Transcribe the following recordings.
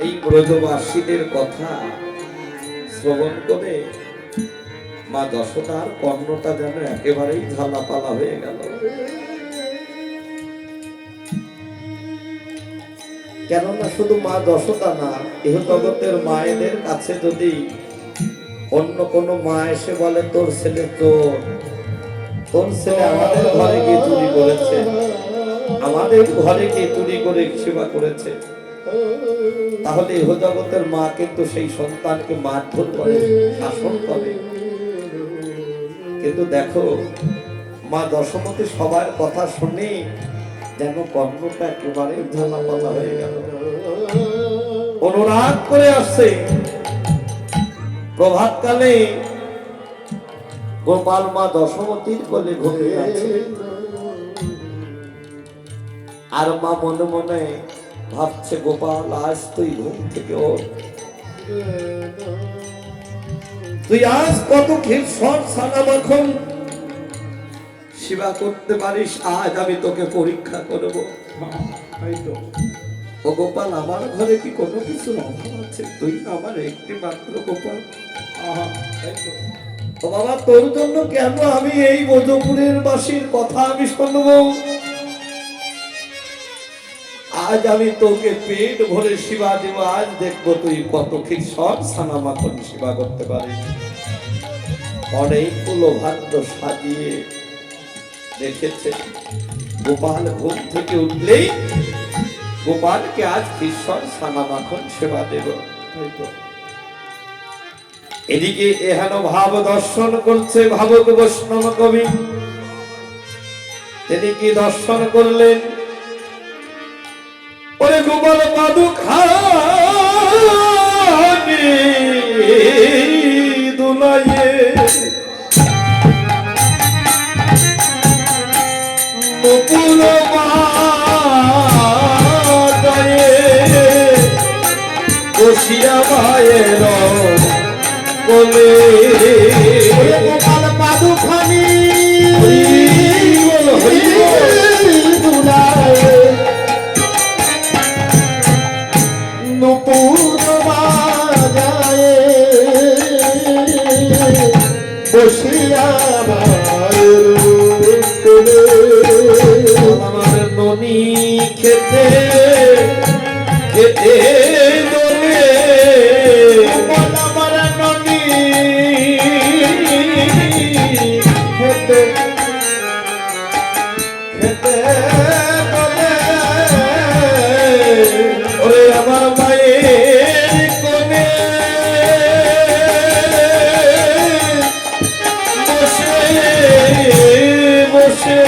এই ব্রজবাসীদের কথা শ্রবণ করে মা যশোদার কর্ণটা যেন একেবারেই ঝালাপালা হয়ে গেল। কেননা শুধু মা যশোদা না, ইহ জগতের মায়েদের কাছে যদি অন্য কোন মা এসে বলে তোর ছেলে তোর ছেলে আমাদের ঘরে গিয়ে চুরি করেছে, আমাদের ঘরে গিয়ে চুরি করে সেবা করেছে, তাহলে ইহ জগতের মা কিন্তু সেই সন্তানকে মারধর করে, শাসন করে। কিন্তু দেখো মা দশমতী সবার কথা শুনে যেন কর্ণটা একেবারে ঝালাপালা হয়ে গেল। অনুরাগ করে আসছে। প্রভাতকালে গোপাল মা দশমতীর কোলে ঘুমিয়ে আছে, আর মা মনে মনে ভাবছে গোপাল আজ তুই ঘুম থেকে ওঠ, তুই আজ কত ক্ষীরসর ছানা মাখন সেবা করতে পারিস, আজ আমি তোকে পরীক্ষা করব। ও গোপাল, আমার ঘরে কি কোনো কিছু অভাব আছে? তুই আমার একটি মাত্র গোপাল। ও বাবা, তোর জন্য কেন আমি এই ব্রজপুরের বাসীর কথা আমি শুনব? আজ আমি তোকে পেট ভরে সেবা দেব, আজ দেখবো তুই কত ক্ষীরসর ছানা মাখন সেবা করতে পারিস। অনেকগুলো ভাগ্য সাজিয়ে দেখেছে গোপাল ঘুম থেকে উঠলেই গোপালকে আজ ক্ষীরসর ছানা মাখন সেবা দেব। এদিকে এহেন ভাব দর্শন করছে ভাবক বৈষ্ণব কবি। তিনি কি দর্শন করলেন? ওরে গোপাল পাদুখানি দুলাইয়ে মুকুল মায়ে বসিয়া মায়ের কোলে। গোপাল পাদুখানি দুলাইয়ে নুপুর মায়ে বসিয়া মায়ের কোলে। আমার ননি খেতে খেতে দোলে, আমার ননি খেতে খেতে দোলে। ওরে আমার মায়ের কোলে বসে বসে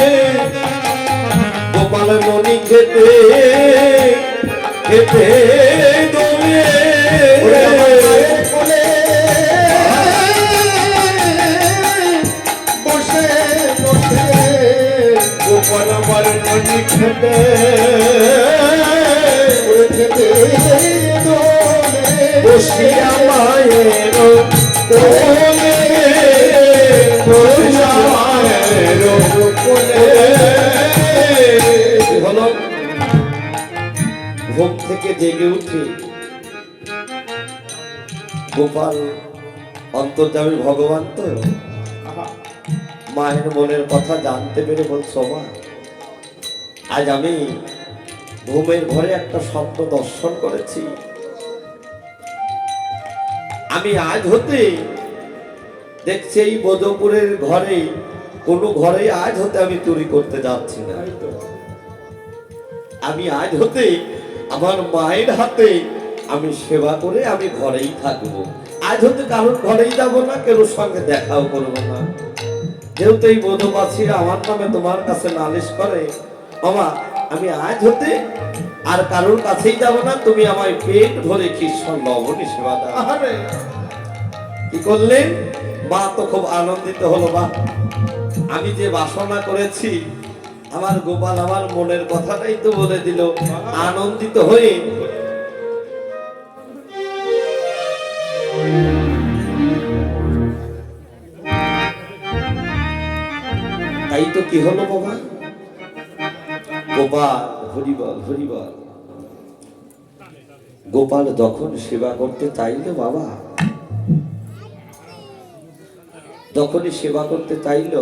গোপাল ননি খেতে খেতে দোলে। বসে বসে গোপাল আমার ননি খেতে খেতে দোলে। বসিয়া মায়ের কোলে বসিয়া মায়ের কোলে। হলো ঘুম থেকে জেগে উঠে গোপাল অন্তর্যামী ভগবান তো মায়ের মনের কথা জানতে পেরে বলছো, মা আজ আমি ঘুমের ঘরে একটা স্বপ্ন দর্শন করেছি। আমি আজ হতে দেখছি এই ব্রজপুরের ঘরে কোনো ঘরে আজ হতে আমি চুরি করতে যাচ্ছি না। আমি আজ হতে আমার মায়ের হাতে আমি সেবা করে আমি ঘরেই থাকবো। আজ হতে কারোর ঘরেই যাবো না, কারোর সঙ্গে দেখাও করবো না। যেহেতু এই ব্রজবাসীরা আমার নামে তোমার কাছে নালিশ করে, মামা আমি আজ হতে আর কারোর কাছেই যাব না, তুমি আমায় পেট ভরে ক্ষীরসর লবণী সেবা দাও। কি করলেন? মা তো খুব আনন্দিত হলো। মা আমি যে বাসনা করেছি আমার গোপাল আমার মনের কথাটাই তো বলে দিল। আনন্দিত হয়ে তাই তো কি হলো বাবা? গোপাল হরিবল হরিবল। গোপাল যখন সেবা করতে চাইল বাবা, যখনই সেবা করতে চাইল,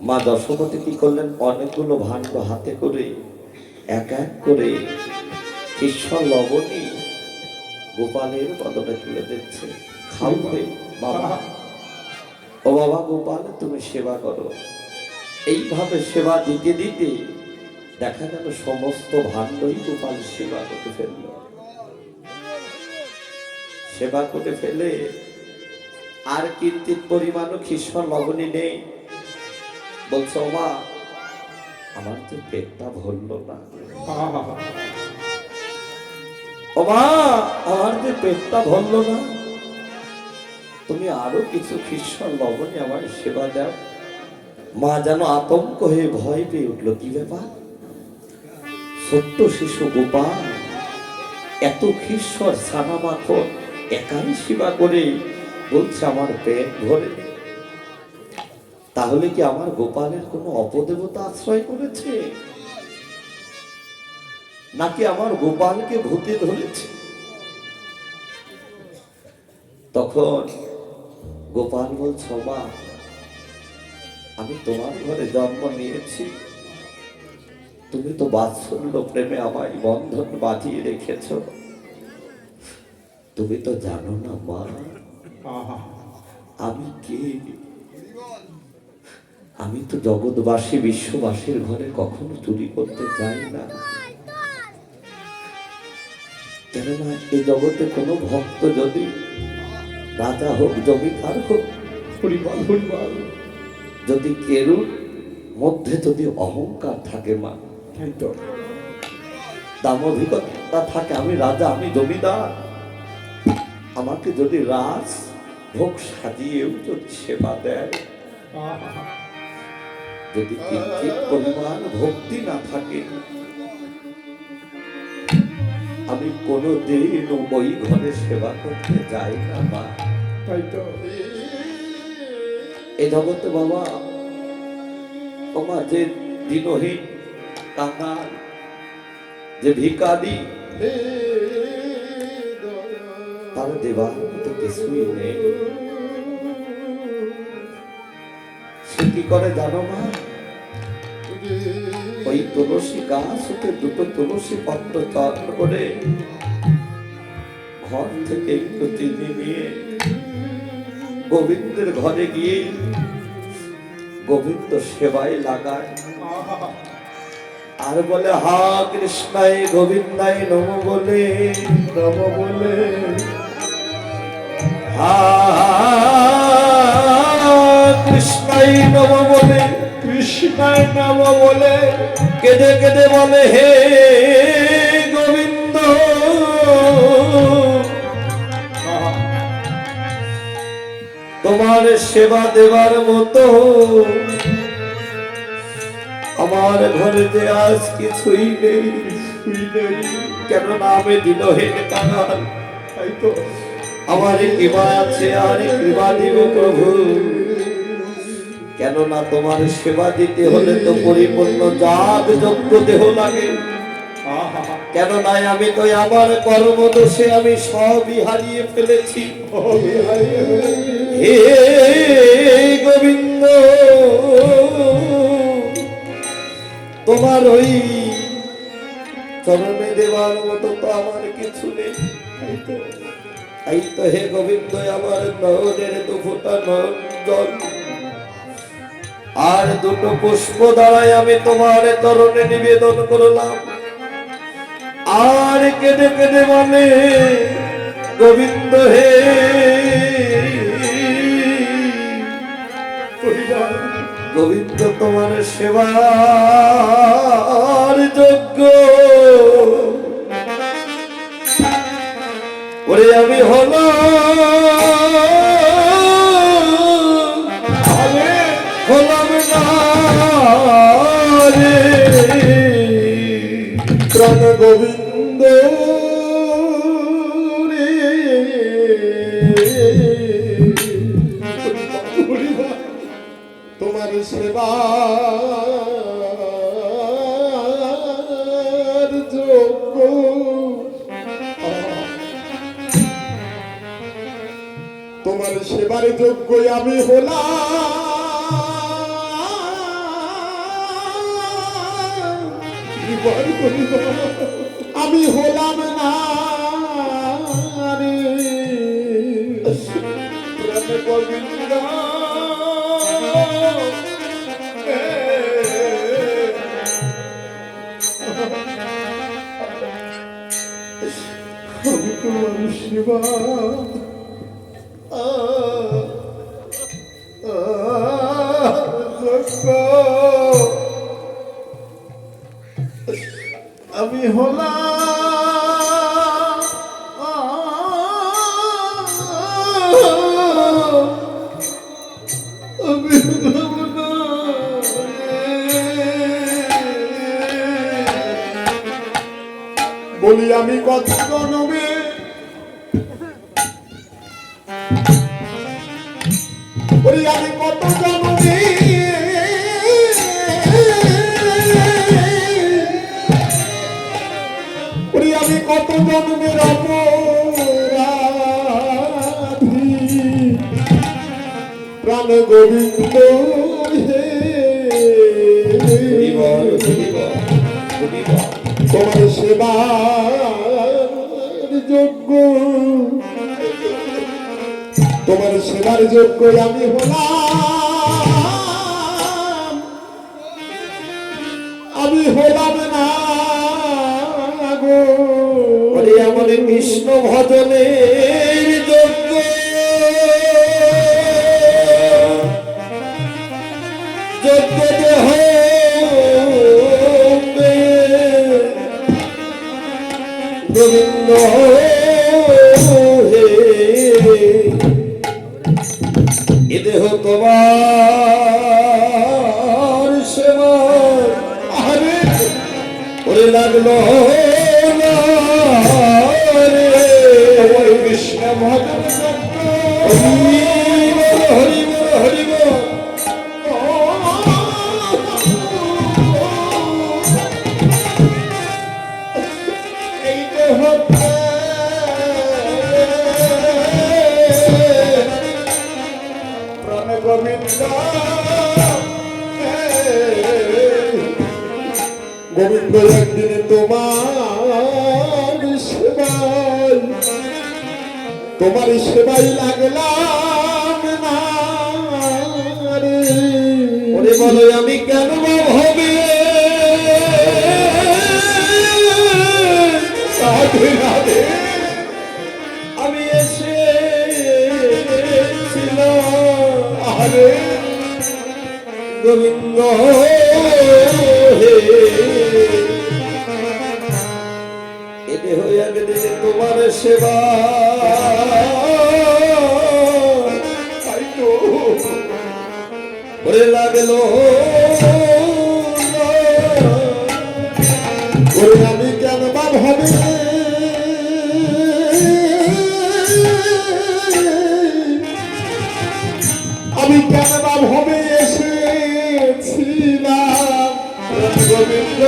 মা দশপতি কি করলেন, অনেকগুলো ভাণ্ড হাতে করে এক এক করে ঈশ্বর লবণী গোপালের বদলে তুলে দিচ্ছে। খাও রে বাবা, ও বাবা গোপাল তুমি সেবা করো। এইভাবে সেবা দিতে দিতে দেখা গেল সমস্ত ভাণ্ডই গোপাল সেবা করতে ফেলল। সেবা করে ফেলে আর কিঞ্চিত পরিমাণও খ্রিস্টান লবণী নেই। বলছো মা আমার তো পেটটা ভরল না, ও মা আমার যে পেটটা ভরল না, তুমি আরো কিছু খ্রিস্টান লবণী আমার সেবা দাও। মা যেন আতঙ্ক হয়ে ভয় পেয়ে উঠল, কি ব্যাপার, ছোট্ট শিশু গোপাল এত খ্রিস্টর ছানা মাখন একাই সেবা করে বলছে আমার পেট ভরে, তাহলে কি আমার গোপালের কোনো অপদেবতা আশ্রয় করেছে, নাকি আমার গোপালকে ভূতে ধরেছে? তখন গোপাল বলছে মা আমি তোমার ঘরে জন্ম নিয়েছি, তুমি তো বাৎসল্য প্রেমে আমায় বন্ধন বাঁধিয়ে রেখেছ, তুমি তো জানো না মা আমি কে। আমি তো জগৎবাসী বিশ্ববাসীর ঘরে কখনো চুরি করতে যাই না, কেননা এই জগতে কোনো ভক্ত যদি রাজা হোক জমিদার হোক পরিবার পরিবার যদি কেরুর মধ্যে যদি অহংকার থাকে মা, দাম্ভিকতা থাকে, আমি রাজা আমি জমিদার, আমাকে যদি রাজ ভোগ সাজিয়েও যদি সেবা দেয়, যদি কিঞ্চিত পরিমাণ ভক্তি না থাকে, আমি কোনোদিন ওই ঘরে সেবা করতে যাই না মা। তাই তো এই জগতে বাবা তোমার যে দিনহীন কাঙাল, যে ভিখারি, তার দেবার মতো কিছুই নেই। সে কি করে জানো মা, ওই তুলসী গাছ হতে দুটো তুলসী পত্র চর্ণ করে ঘর থেকে একটু চিনি নিয়ে গোবিন্দের ঘরে গিয়ে গোবিন্দ সেবায় লাগায় আর বলে হা কৃষ্ণায় গোবিন্দায় নমঃ বলে, নমঃ বলে, হা কৃষ্ণায় নমঃ বলে, কৃষ্ণায় নমঃ বলে কেঁদে কেঁদে বলে হে গোবিন্দ তোমার সেবা দেবার মতো আমার ঘরে যে আজ কিছুই নেই, কেননা আমি দিনহীন কাঙাল, তাই তো আমার কৃপা আছে আর কৃপা দিবে প্রভু, কেননা তোমার সেবা দিতে হলে তো পরিপূর্ণ যাগ যজ্ঞ দেহ লাগে, কেননা আমি তো আমার কর্মদোষে আমি সবই হারিয়ে ফেলেছি। হে গোবিন্দ তোমার ওই চরণে দেওয়ার মতো তো আমার কিছু নেই, তাই তো হে গোবিন্দ আমার নয়নের দুফোঁটা নয়ন জল আর দুটো পুষ্প দ্বারাই আমি তোমার চরণে নিবেদন করলাম। আর কেঁদে কেঁদে বলে গোবিন্দ হে গোবিন্দ তোমার সেবার যোগ্য ওরে আমি হলাম না রে প্রাণ গোবিন্দ রে, তোমার সেবার যোগ্য তোমার সেবার যোগ্য আমি হলাম, আমি হলাম না রে প্রাণে গোবিন্দ। আমি তোমার সেবা আমি হলাম, আমি হলাম না। বলি আমি কত জনমে বলি আমি কত জনমে আমি কত জন্মের অপরাধী প্রাণ গোবিন্দ হে তোমার সেবার যোগ্য, তোমার সেবার যোগ্য আমি হলাম, আমি হলাম না গো। আমার কৃষ্ণ ভজনের যোগ্য যোগ্য দেহ গোবিন্দ হে এ দেহ তোমার সেবা আরে ওরে লাগলো কৃষ্ণ ভজন হরি বল হরি বল এইটা হচ্ছে প্রাণ গোবিন্দ গোবিন্দ একদিন তোমার সেবাই তোমার সেবাই লাগলাম না রে। ওরে বলো আমি কেন হবে আমি এসেছিলাম আরে গোবিন্দ হে এ দেহ একদিন তোমার সেবা তাই তো ওরে লাগলো ওরে আমি কেন বা ভাবে আমি কেন বা ভাবে এসেছিলাম গোবিন্দ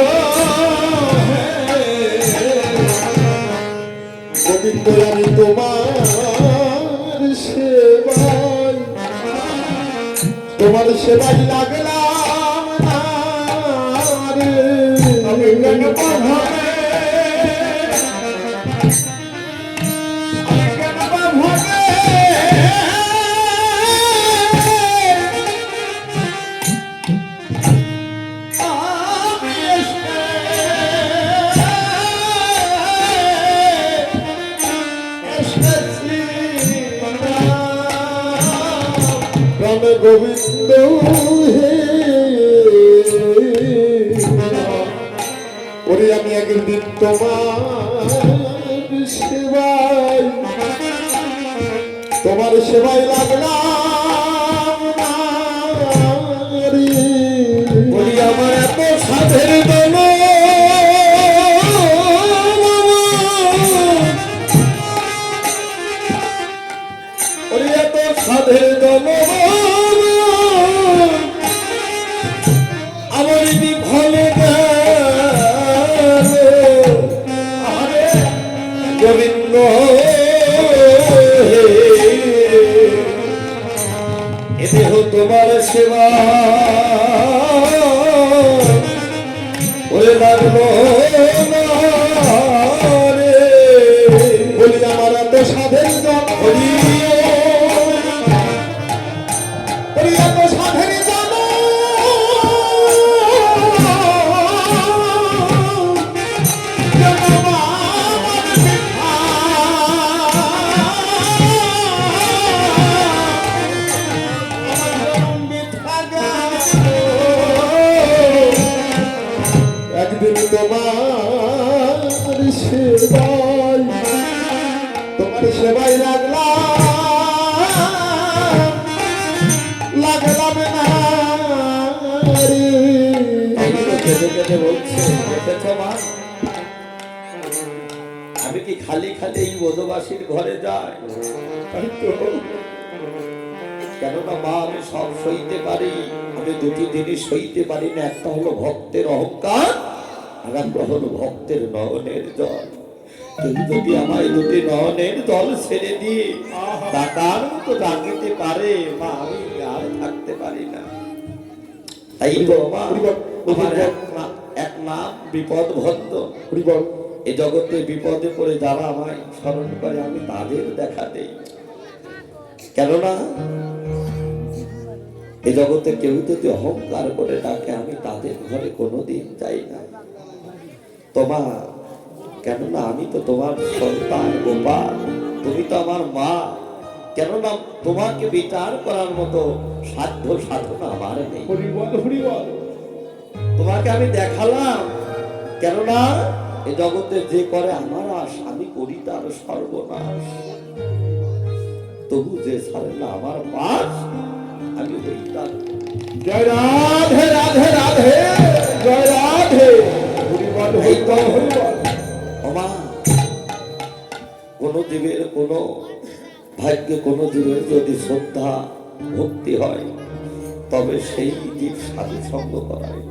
গোবিন্দ আমি তোমার সেবাই তোমার সেবাই লাগলাম না রে। আমি কেন বা ভাবে আমি কেন বা ভাবে রাম গোবিন্দ হে ওরে আমি একদিন তোমার সেবাই তোমার সেবাই লাগলাম না রে। বলি আমার এত সাধের দল ওরে এত সাধের দল আমার ভালো গোবিন্দ হে তোমার সেবা ওরে লাগলো না রে। বলি আমার এত সাধের জন হরি বলি এত সাধের জন একদিন তোমার সেবাই লাগলাম না রে। কেঁদে কেঁদে বলছে দেখেছ মা আমি কি খালি খালি এই বোধবাসীর ঘরে যাই? তাই তো কেননা মা আমি সব সইতে পারি, আমি দুটি জিনিস সইতে পারি না। একটা হলো ভক্তের অহংকার, আর একটা হলো ভক্তের নয়নের জল। কেউ যদি আমায় দুটি নয়নের জল ছেড়ে দিয়ে টাকার মতো ডাকিতে পারে মা, আমি আর থাকতে পারি না। তাই তো মা আমার এক নাম বিপদ ভদ্র। হরিবল এই জগতে বিপদে পড়ে যারা আমায় স্মরণ করে আমি তাদের দেখা দেই। কেননা এই জগতে কেউ যদি অহংকার করে ডাকে আমি তাদের ঘরে কোনোদিন যাই না। তোমা কেননা আমি তো তোমার সন্তান গোপাল, তুমি তো আমার মা। কেননা তোমাকে বিচার করার মতো সাধ্য সাধনা আমার নেই। হরিবল হরিবল তোমাকে আমি দেখালাম, কেননা এই জগতে যে করে আমার আশ আমি করি তার সর্বনাশ। তবু যে ছাড়ে না আমার বাস আমি হই তার। জয় রাধে রাধে রাধে জয় রাধে হরিবল হরিবল হরিবল। ওমা কোন জীবের কোন ভাগ্যে কোন জীবের যদি শ্রদ্ধা ভক্তি হয় তবে সেই জীব সাধু সঙ্গ করায়।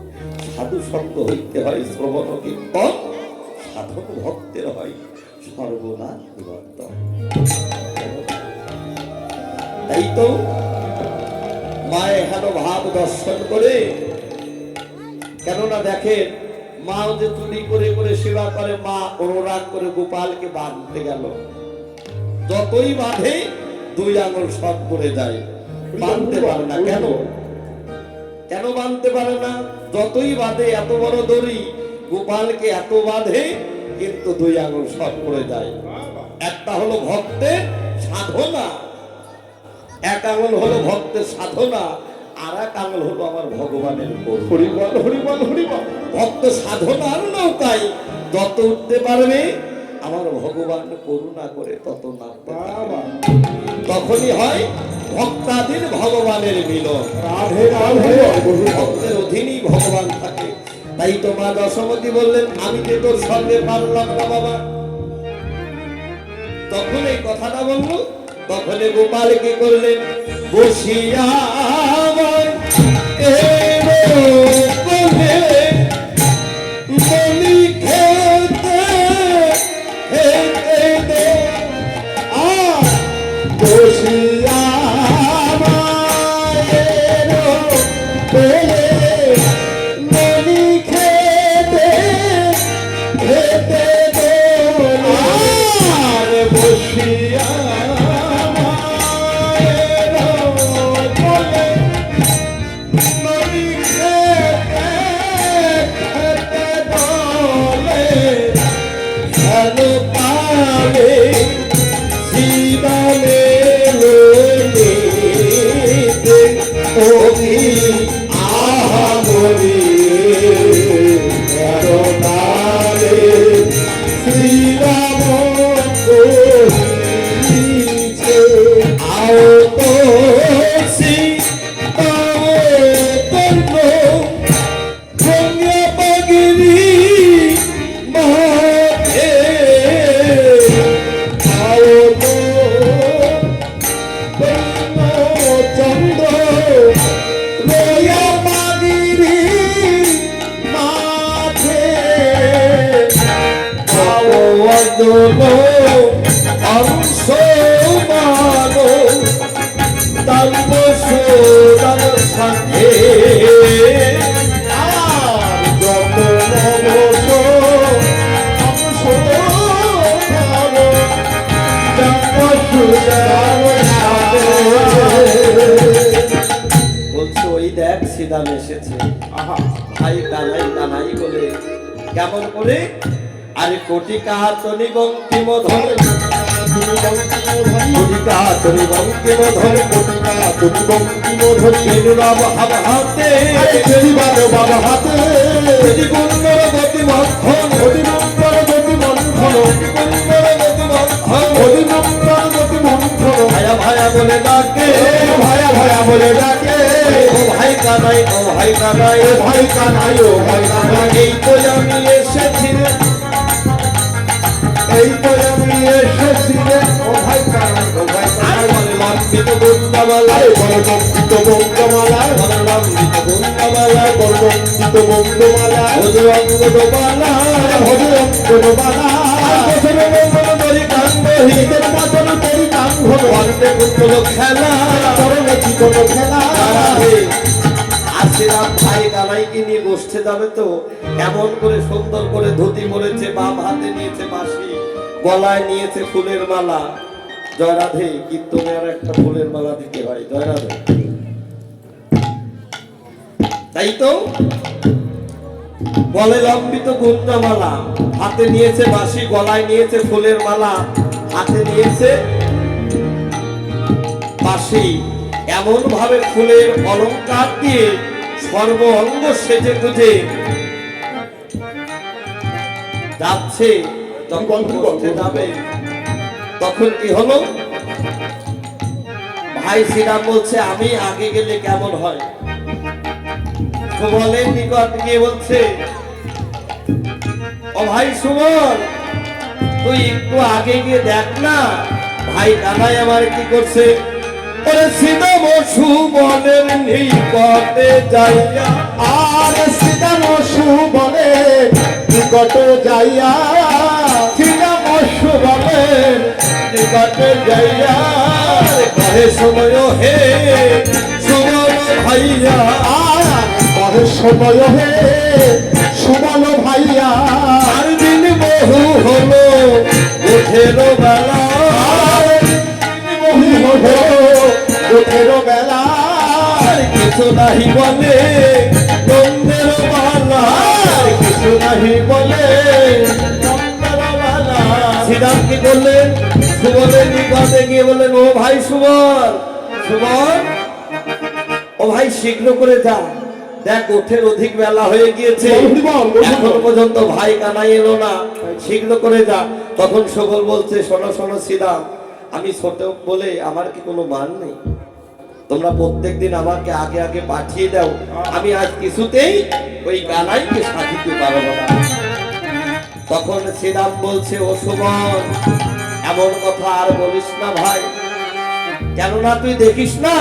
সাধু সঙ্গ হইতে হয় শ্রবণ কীর্তন, সাধন ভক্তের হয় সর্বনাশ নিবর্তন। তাই তো মায়ের হেন ভাব দর্শন করে, কেননা দেখেন মাও যে চুরি করে করে সেবা করে, মা অনুরাগ করে গোপালকে বাঁধতে গেল, যতই বাঁধে দুই আঙুল সব করে যায়, বাঁধতে পারে না। কেন কেন বাঁধতে পারে না? যতই বাঁধে এত বড় দড়ি, গোপালকে এত বাঁধে কিন্তু দুই আঙুল সব করে যায়। একটা হলো ভক্তের সাধনা, এক আঙুল হলো ভক্তের সাধনা, আর এক আঙুল হলো আমার ভগবানের করুণা। হরিবল হরিবল হরিবল। ভক্ত সাধনার নৌকায় যত উঠতে পারবে আমার ভগবান করুণা করে তত নামতে পারবে। তখনই হয় ভক্তাধীন ভগবানের মিলন। রাধে রাধে ভক্তের অধীনই ভগবান থাকে। তাই তো মা দশমতী বললেন আমি যে তোর সঙ্গে পারলাম না বাবা। তখন এই কথাটা বললো, তখন গোপাল কি করলেন, বসিয়া বলছে ওই দেখ সিদাম এসেছে। ভাই কানাই কানাই বলে কেমন করে, আরে কোটি কাহাতনি বঙ্কিম ধরে, কোটি কাহাতনি বঙ্কিম ধরে, বেনুরাম হাব হাতে, বাবা হাতে যদি গুণর গতি মক্ষণ, অধিমন্তর গতি মন্থন, গুণর গতি মক্ষণ, অধিমন্তর গতি মন্থন, ভায়া ভায়া বলে ডাকে, ভায়া ভায়া বলে ডাকে, ও ভাই কানাই, ও ভাই কানাই, ও ভাই কানাই, ও ভাই কানাই, এই তো আমি এসেছি রে, এই তো আমি এসেছি রে, ও ভাই কানাই, ও ভাই কানাই, বলে লম্বিত বৃন্দাবনায়, আরে বরদম্বিত বঙ্গমালা, বলে লম্বিত বৃন্দাবনায়, বরদম্বিত বঙ্গমালা, ভোজে অঙ্গ ডোবালা, ভজে অঙ্গনমালা, বছরে মঙ্গল করি কান্দহি, ঈদের মাতন করি কান ঘন, বন্দে কুন্তল খেলা, চরণে কি কোনো খেলা, আসিরাম ভাই কানাইকে নিয়ে বসতে যাবে তো এমন করে সুন্দর করে ধুতি পরেছে, বাম হাতে নিয়েছে বাঁশি, গলায় নিয়েছে ফুলের মালা। জয় রাধে, কীর্তনের একটা ফুলের মালা দিতে হয়। জয় রাধে, তাই তো গলে লম্বিত গুঞ্জমালা, হাতে নিয়েছে বাঁশি, গলায় নিয়েছে ফুলের মালা, হাতে নিয়েছে বাঁশি, এমন ভাবে ফুলের অলংকার দিয়ে সর্ব অঙ্গ সেজে গুজে যাচ্ছে। যখন বসতে যাবে তখন কি হলো, ভাই শ্রীরাম বলছে আমি আগে গেলে কেমন হয়। সুবলের নিকট গিয়ে বলছে, ও ভাই সুবল, তুই একটু আগে গিয়ে দেখ না ভাই কানাই আমার কি করছে। ওরে শ্রীরাম সুবলের নিকটে যাইয়া, আর শ্রীরাম সুবলে নিকট যাইয়া, শ্রীরাম সুবলে নিকটে যাইয়া, কহে সময় হে সুবল ভাইয়া, আর কহে সময় হে সুবল ভাইয়া, আর দিন বহু হলো উঠের বেলা, বহু হলো উঠের বেলা, আর কিছু নাহি বলে নন্দের বালা, আর কিছু নাহি বলে নন্দের বালা। শ্রীরাম কি করলেন, সুবলের নিকটে গিয়ে বললেন, ও ভাই সুবল, সুবল, ও ভাই শীঘ্র করে যা, দেখ ওঠের অধিক বেলা হয়ে গিয়েছে, এখনো পর্যন্ত ভাই কানাই এলো না, শীঘ্র করে যা। তখন সুবল বলছে, শোনো শোনো শ্রীরাম, আমি ছোট বলে আমার কি কোনো মান নেই, তোমরা প্রত্যেকদিন আমাকে আগে আগে পাঠিয়ে দাও, আমি আজ কিছুতেই ওই কানাইকে সাধিতে পারবো না। তখন শ্রীরাম বলছে, ও সুবল, এমন কথা আর বলিস না ভাই, কেননা তুই দেখিস না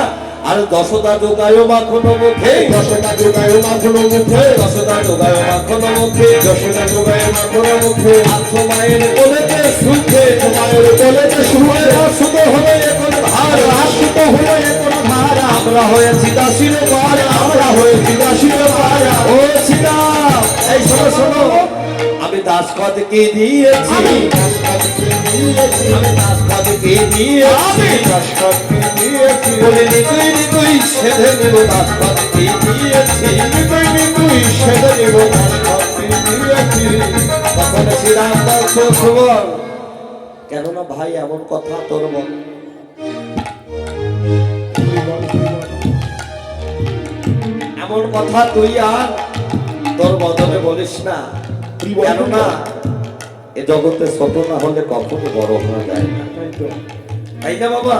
আর দশদা যোগায় মাখনো মুখে, দশটা যোগায় মাখনো মুখে, দশদা যোগায় মাখনো মুখে, দশটা যোগায় মাখনো মুখে, আছো মায়ের বলেতে সুখে, মায়ের বলেতে শুয়ে আসুত হলো এখন ভার, আসিত হলো এখন ধারা, আমরা হয়েছি দাসির পার, আমরা হয়েছি দাসীর পায়া, ও শ্রীরাম, এই শোনো শোনো, আমি দাসপদকে দিয়েছি, আমি দাসপদকে দিয়েছি, আমি দাসপদকে আমি দিয়েছি, দাসপদকে দিয়েছি, বলে তুই সেধে নেব, দাসপদকে দিয়েছি, তুই সেদে নিব, দাসপদকে দিয়েছি। তখন শ্রীরাম বলছো, সুবল, কেননা ভাই এমন কথা তোর বল, এমন কথা তুই আর তোর বদলে বলিস না, কেননা এ জগতে ছোট না হলে কখনো বড় হওয়া যায় না, তাই না বাবা?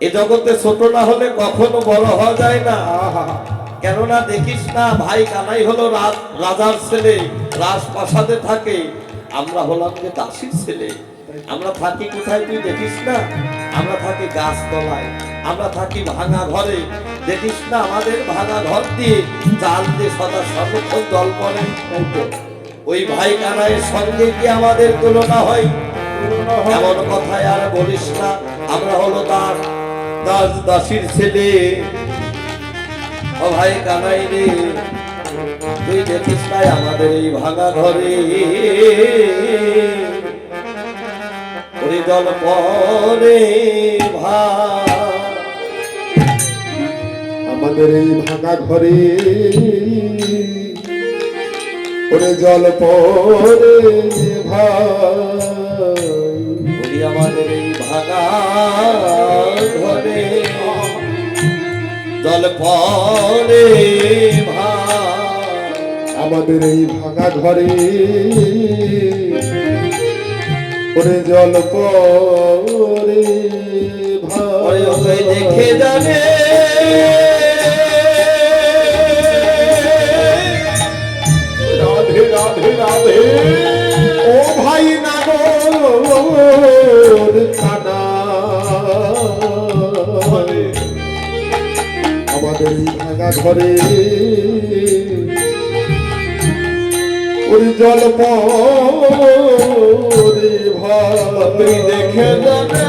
এ জগতে ছোট না হলে কখনো বড় হওয়া যায় না। কেননা দেখিস না ভাই কানাই হলো রাজার ছেলে, রাজপ্রাসাদে থাকে, আমরা হলাম যে দাসীর ছেলে। আমরা থাকি কোথায় তুই দেখিস না, আমরা থাকি গাছতলায়, আমরা থাকি ভাঙা ঘরে, দেখিস না আমাদের ভাঙা ঘর দিয়ে চাল দিয়ে সদা সর্বক্ষণ জল পড়ে। ওই ভাই কানাইয়ের সঙ্গে কি আমাদের তুলনা হয়? এমন কথায় আর বলিস না, আমরা হলো তার দাস দাসীর ছেলে। ও ভাই কানাই রে, তুই দেখিস নাই আমাদের এই ভাঙা ঘরে ওরে জল পরে ভাই আমাদের এই ভাঙা ঘরে ওরে জল পরে ভাই ওরে আমাদের এই ভাঙা ঘরে জল পরে ভাই আমাদের এই ভাঙা ঘরে ওরে জল পরে ওরে ওকে দেখে জানে রাধে রাধে রাধে ও ভাই নাগর কানা আমাদের এই ভাঙা ঘরে ওরে জল পরে ভাই দেখে জানে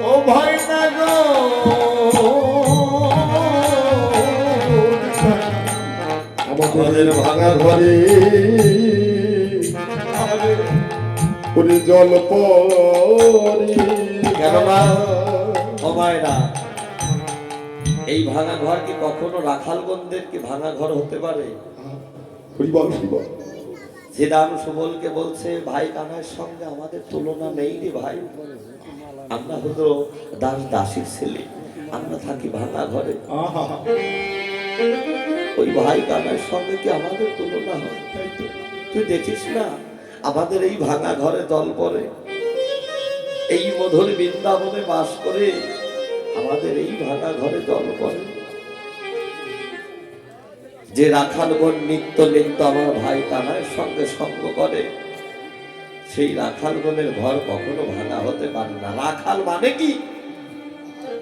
ও ভাই নাগর আমাদের ভাঙা ঘরে ওরে জল পরে কেননা ও মায়েরা এই ভাঙা ঘর কি কখনো রাখালগঞ্জের কি ভাঙা ঘর হতে পারে? হরিবল হরিবল শ্রীরাম সুবলকে বলছে ভাই কানার সঙ্গে আমাদের তুলনা নেই রে ভাই, আমরা হলো দাস দাসীর ছেলে, আমরা থাকি ভাঙা ঘরে, ওই ভাই কানার সঙ্গে কি আমাদের তুলনা হয়? তুই দেখিস না আমাদের এই ভাঙা ঘরে জল পড়ে, এই মধুর বৃন্দাবনে বাস করে আমাদের এই ভাঙা ঘরে জল পড়ে। যে রাখালগণ নিত্য নিত্য আমার ভাই কানার সঙ্গে সঙ্গ করে, সেই রাখালগণের ঘর কখনো ভাঙা হতে পারে না। রাখাল মানে কি?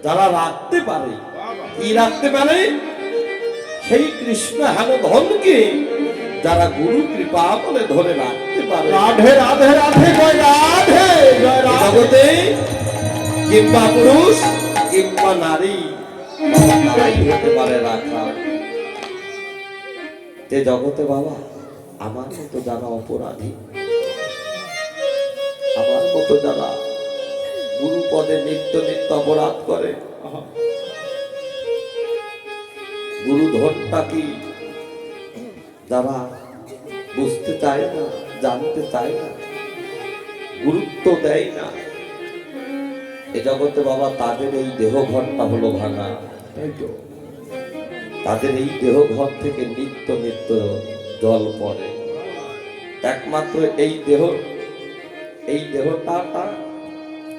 যারা রাখতে পারে। কি রাখতে পারে? সেই কৃষ্ণ হেন ধনকে যারা গুরু কৃপা বলে ধরে রাখতে পারে। রাধে রাধে রাধে জয় রাধে জয় রাধে জগতে কিংবা পুরুষ কিংবা নারী তারাই হতে পারে রাখাল। যে জগতে বাবা আমার মতো যারা অপরাধী, আমার মতো যারা গুরু পদে নিত্য নিত্য অপরাধ করে, গুরু ধনটা কি যারা বুঝতে চায় না, জানতে চায় না, গুরুত্ব দেয় না, এ জগতে বাবা তাদের এই দেহ ঘরটা হলো ভাঙা। তাদের এই দেহ ঘর থেকে নিত্য নিত্য জল পড়ে। একমাত্র এই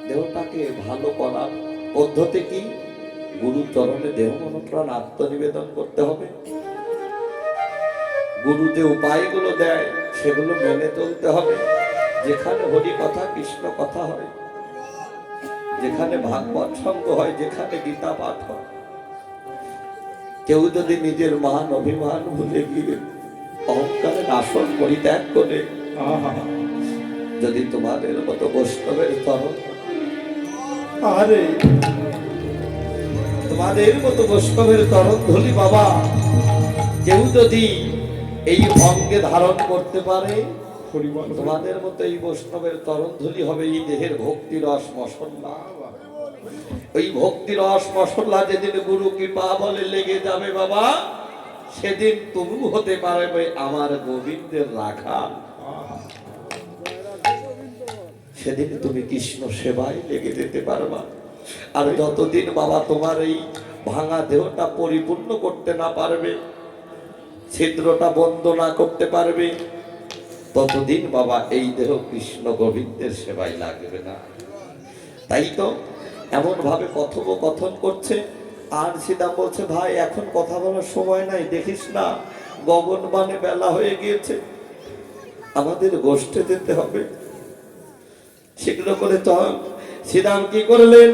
দেহটাকে ভালো করার পদ্ধতি কি? গুরু চরণে দেহ মনপ্রাণ আত্মনিবেদন করতে হবে। গুরু যে উপায়গুলো দেয় সেগুলো মেনে চলতে হবে। যেখানে হরি কথা কৃষ্ণ কথা হয়, যেখানে ভাগবত সঙ্গ হয়, যেখানে গীতা পাঠ হয়, কেউ যদি নিজের মান অভিমান ভুলে গিয়ে অহংকারের আসন পরিত্যাগ করে যদি তোমাদের মতো বৈষ্ণবের তরণ, আরে তোমাদের মতো বৈষ্ণবের তরণ ধুলি বাবা কেউ যদি এই অঙ্গে ধারণ করতে পারে, হরিবল তোমাদের মতো এই বৈষ্ণবের তরণ ধুলি হবে এই দেহের ভক্তি রস মশলা। ওই ভক্তি রস মশলা যেদিন গুরু কৃপা বলে লেগে যাবে বাবা, সেদিন তুমি হতে পারবে আমার গোবিন্দের রাখাল। সেদিন তুমি কৃষ্ণ সেবায় লেগে যেতে পারবা। আর যতদিন বাবা তোমার এই ভাঙা দেহটা পরিপূর্ণ করতে না পারবে, ছিদ্রটা বন্ধ না করতে পারবে, ততদিন বাবা এই দেহ কৃষ্ণ গোবিন্দের সেবায় লাগবে না। তাই তো এমন ভাবে কথোপকথন করছে। আর সীতা বলছে ভাই এখন কথা বলার সময় নাই, দেখিস না গগনবানে বেলা হয়ে গিয়েছে, আমাদের গোষ্ঠে যেতে হবে, শীঘ্র করে চল। শ্রীরাম কি করলেন?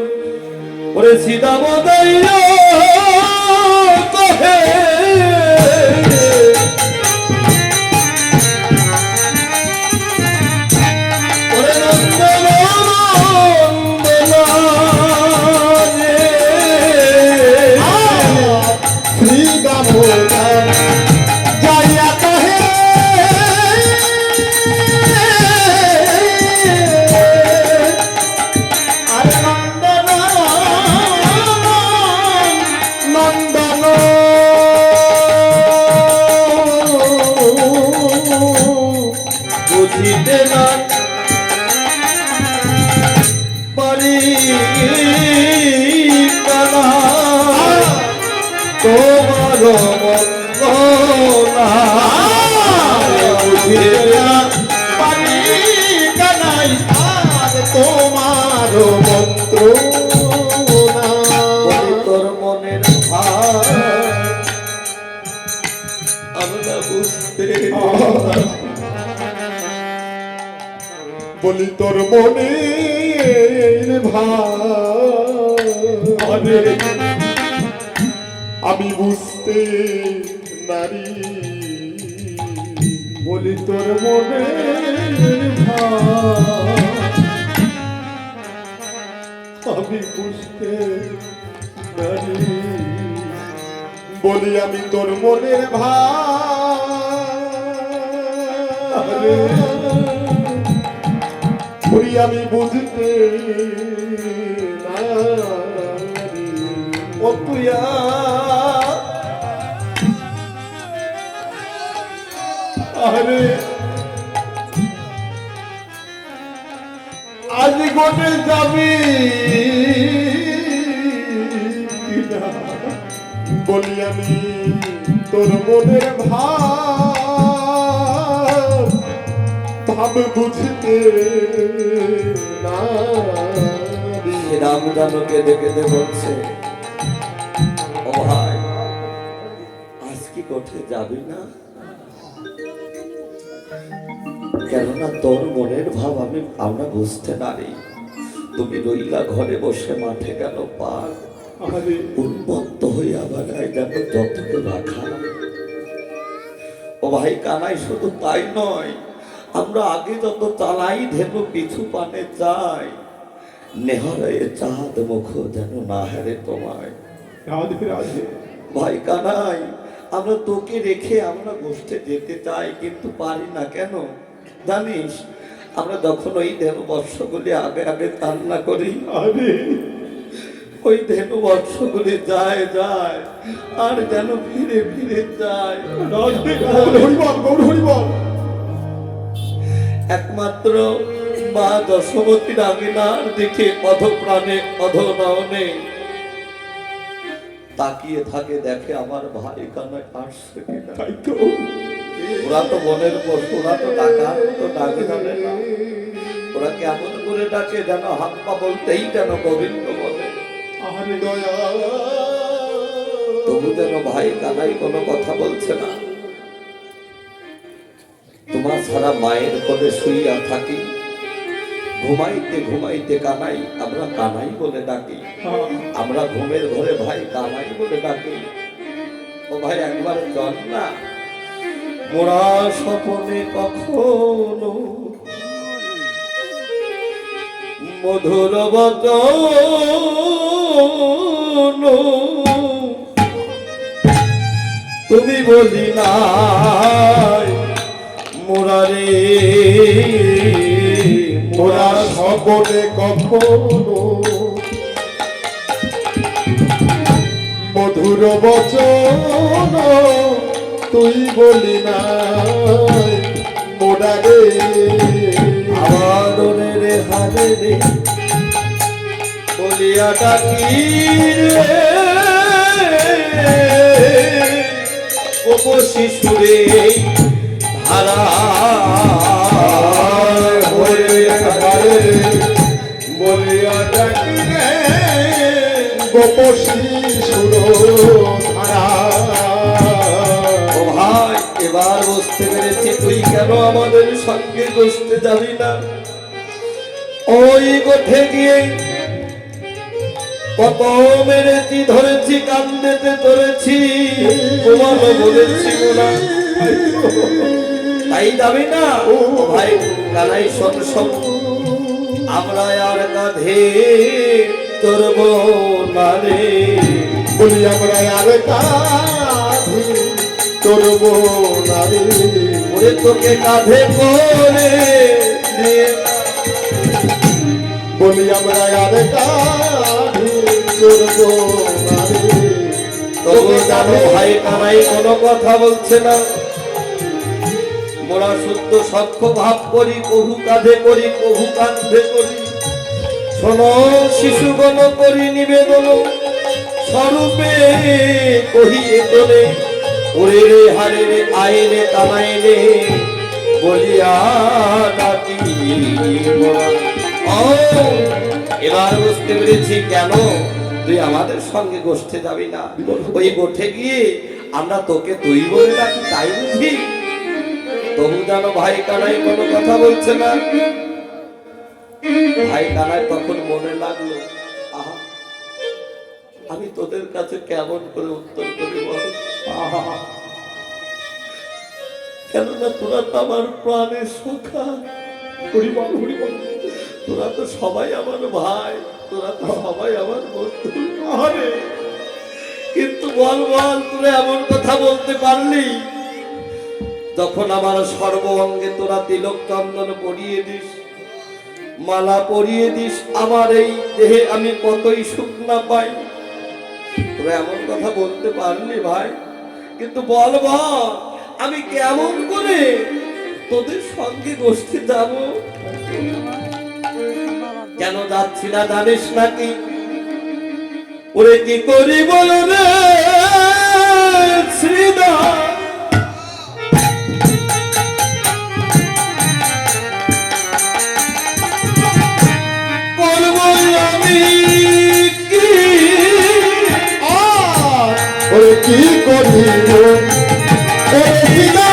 ওরে সীতা বদাইয়া কহে ওরে নন্দন নন্দন রে বলি তোর মনের ভাব আমি বুঝতে নারী, বলি তোর মনের ভাব আমি বুঝতে পারি। বলি আমি তোর মনের ভাব বলি আমি বুঝতে নারী। ও তুইয়া আরে আজ গোটে যাবি কিনা? বলি আমি তোর মনের ভাব ভাব বুঝতে নারী। রাম জানকে দেখে বলছে, ও ভাই আজ কি কোঠে যাবি না? কেননা তোর মনের ভাব আমরা বুঝতে পারি। তুমি রইলা ঘরে বসে মাঠে গেল পার, আরে উন্মত্ত হইয়া বাগায় যেন যতকে রাখা। ও ভাই কানাই, শুধু তাই নয়, আমরা আগে যত চালাই ধেনু পিছু পানে যাই, নেহরে চাঁদ মুখ যেন না হারে তোমায়। রাধে রাধে। ভাই কানাই, আমরা তোকে রেখে আমরা বসতে যেতে চাই, কিন্তু পারি না। কেন জানিস? আমরা যখন ওই ধেনু বর্ষগুলি আগে আগে কান্না করি, আরে ওই ধেনু বর্ষগুলি যায় যায় আর যেন ফিরে ফিরে যায়। রাধে গৌর হরিবল, গৌর হরিবল। একমাত্র মা দশমতীর আঙিনার দিকে অধ প্রাণে অধ নয়নে তাকিয়ে থাকে, দেখে আমার ভাই কানাই আসছে কিনা। তাই তো ওরা তো মনের পশু, ওরা তো ডাকা তো ডাকে জানে না। ওরা কেমন করে ডাকে যেন হাত পা বলতেই যেন গোবিন্দ বলে। আরে দয়া তবু যেন ভাই কানাই কোনো কথা বলছে না। তোমার ছাড়া মায়ের কোলে শুইয়া থাকি, ঘুমাইতে ঘুমাইতে কানাই আমরা কানাই বলে ডাকি। আমরা ঘুমের ঘরে ভাই কানাই বলে ডাকি। ও ভাই একবার চল না, মোরা স্বপনে কখনো মধুর বচন তুমি বলি নাই মোরারে, মোরা সকলে কখনো মধুর বচন তুই বলি নাই মোরা রে। আমার রে হারে রে বলিয়া ডাকি রে, ও শিশুরে ধারা বলিয়া ডাকি রে গোপসী সুর ধারা। ও ভাই এবার বুঝতে পেরেছি তুই কেন আমাদের সঙ্গে বসতে যাবি না। ওই গোঠে গিয়ে কত মেরেছি, ধরেছি, কান্দেতে ধরেছি, তোমারও বলেছি না, তাই যাবি না। ও ভাই কানাই শোন শোন, আমরা আর কাঁধে তোরব না রে। বলি আমরা আর কাঁধে তোরব না রে। ওরে তোকে কাঁধে করে নিয়ে বলি আমরা আর কাঁধে তোরব না রে। তবু জানো ভাই কানাই কোনো কথা বলছে না। মোরা শুদ্ধ সক্ষ ভাব করি, কহু কাঁধে করি, কহু কাঁধে করি। শোনো শিশুগণ করি নিবেদন, স্বরূপে কহিয়ে তোলে, ওরে রে হারে রে আয় রে কানাই রে বলিয়া ডাকি মোরা। ও এবার বুঝতে পেরেছি কেন তুই আমাদের সঙ্গে গোষ্ঠে যাবি না। ওই গোঠে গিয়ে আমরা তোকে তুই বলে ডাকি, তাই বুঝি? তবু জানো ভাই কানাই কোনো কথা বলছে না। ভাই কানায় তখন মনে লাগলো, আহা, আমি তোদের কাছে কেমন করে উত্তর করি বল? আহা কেননা তোরা তো আমার প্রাণের সখা, হরিবল হরিবল তোরা তো সবাই আমার ভাই, তোরা তো সবাই আমার বন্ধু। আহারে কিন্তু বল বল, তোরা এমন কথা বলতে পারলি যখন আমার সর্ব অঙ্গে তোরা তিলক চন্দন পরিয়ে দিস, মালা পরিয়ে দিস, আমার এই দেহে আমি কতই সুখ না পাই। তোরা এমন কথা বলতে পারলি ভাই? কিন্তু বল বল, আমি কেমন করে তোদের সঙ্গে গোষ্ঠী যাব? কেন যাচ্ছি না জানিস নাকি? ওরে কি করি বল রে শ্রীদা, বলবো আমি কি আর ওরে কি করিব ওরে বিনা